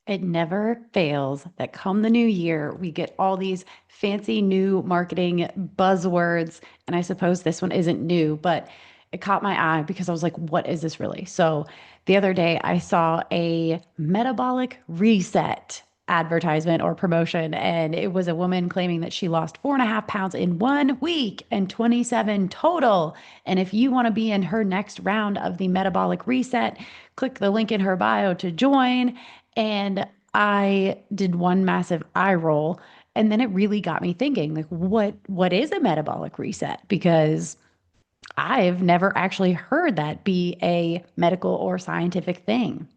It never fails that come the new year, we get all these fancy new marketing buzzwords. And I suppose this one isn't new, but it caught my eye because I was like, what is this really? So the other day I saw a metabolic reset advertisement or promotion, and it was a woman claiming that she lost 4.5 pounds in 1 week and 27 total. And if you want to be in her next round of the metabolic reset, click the link in her bio to join. And I did one massive eye roll. And then it really got me thinking, like, what is a metabolic reset? Because I've never actually heard that be a medical or scientific thing.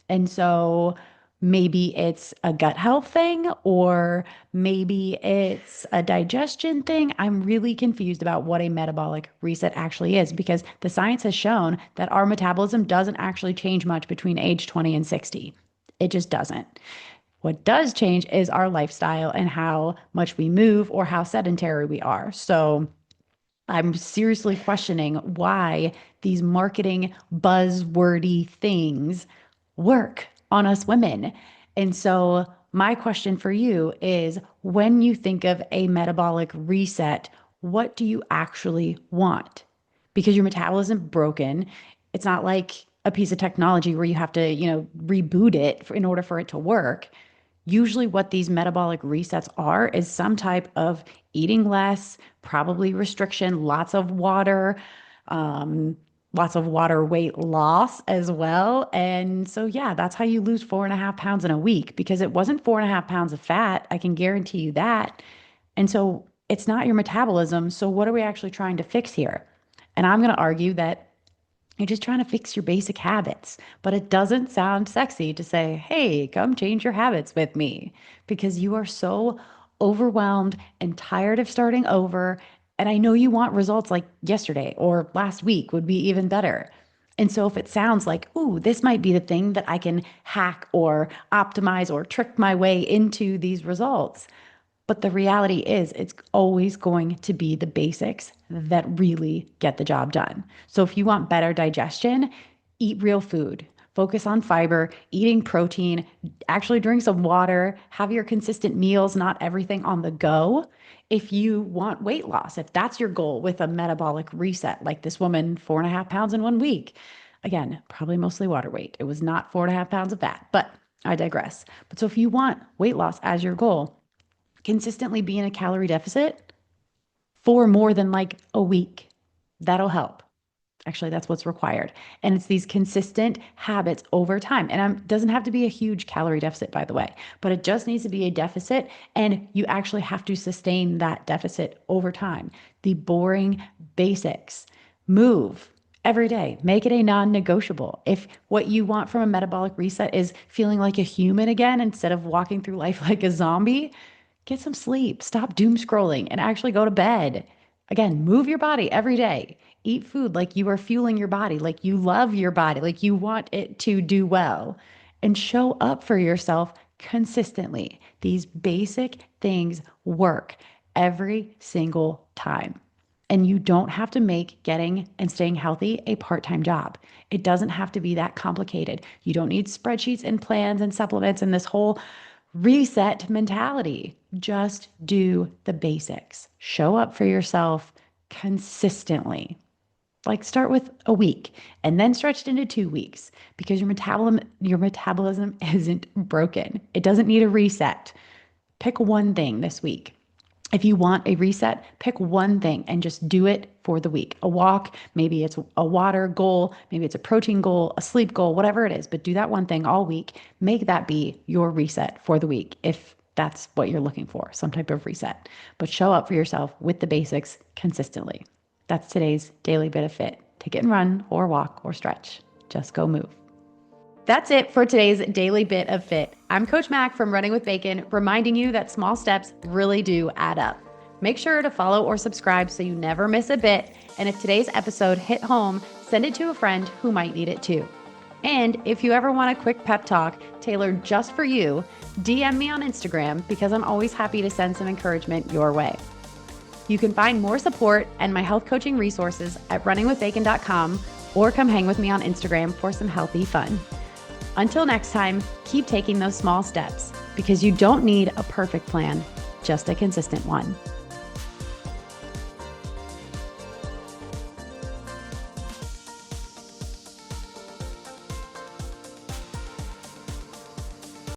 And so maybe it's a gut health thing, or maybe it's a digestion thing. I'm really confused about what a metabolic reset actually is, because the science has shown that our metabolism doesn't actually change much between age 20 and 60. It just doesn't. What does change is our lifestyle and how much we move or how sedentary we are. So I'm seriously questioning why these marketing buzzwordy things work on us women. And so, my question for you is, when you think of a metabolic reset, what do you actually want? Because your metabolism broken. It's not like a piece of technology where you have to, reboot it in order for it to work. Usually, what these metabolic resets are is some type of eating less, probably restriction, um, lots of water weight loss as well. And so, yeah, that's how you lose 4.5 pounds in a week, because it wasn't 4.5 pounds of fat. I can guarantee you that. And so, it's not your metabolism. So, what are we actually trying to fix here? And I'm going to argue that you're just trying to fix your basic habits, but it doesn't sound sexy to say, hey, come change your habits with me, because you are so overwhelmed and tired of starting over. And I know you want results like yesterday or last week would be even better. And so if it sounds like, ooh, this might be the thing that I can hack or optimize or trick my way into these results, but the reality is, it's always going to be the basics that really get the job done. So if you want better digestion, eat real food. Focus on fiber, eating protein, actually drink some water, have your consistent meals, not everything on the go. If you want weight loss, if that's your goal with a metabolic reset, like this woman, 4.5 pounds in 1 week, again, probably mostly water weight. It was not 4.5 pounds of fat, but I digress. But so if you want weight loss as your goal, consistently be in a calorie deficit for more than like a week. That'll help. Actually, that's what's required. And it's these consistent habits over time. And it doesn't have to be a huge calorie deficit, by the way, but it just needs to be a deficit. And you actually have to sustain that deficit over time. The boring basics. Move every day. Make it a non negotiable. If what you want from a metabolic reset is feeling like a human again instead of walking through life like a zombie, get some sleep, stop doom scrolling, and actually go to bed. Again, move your body every day. Eat food like you are fueling your body, like you love your body, like you want it to do well, and show up for yourself consistently. These basic things work every single time. And you don't have to make getting and staying healthy a part-time job. It doesn't have to be that complicated. You don't need spreadsheets and plans and supplements and this whole reset mentality. Just do the basics. Show up for yourself consistently. Like start with a week and then stretch it into 2 weeks, because your metabolism isn't broken. It doesn't need a reset. Pick one thing this week. If you want a reset, pick one thing and just do it for the week. A walk, maybe it's a water goal, maybe it's a protein goal, a sleep goal, whatever it is, but do that one thing all week. Make that be your reset for the week if that's what you're looking for, some type of reset. But show up for yourself with the basics consistently. That's today's daily bit of fit. Take it and run or walk or stretch. Just go move. That's it for today's daily bit of fit. I'm Coach Mack from Running with Bacon, reminding you that small steps really do add up. Make sure to follow or subscribe so you never miss a bit. And if today's episode hit home, send it to a friend who might need it too. And if you ever want a quick pep talk tailored just for you, DM me on Instagram, because I'm always happy to send some encouragement your way. You can find more support and my health coaching resources at runningwithbacon.com, or come hang with me on Instagram for some healthy fun. Until next time, keep taking those small steps because you don't need a perfect plan, just a consistent one.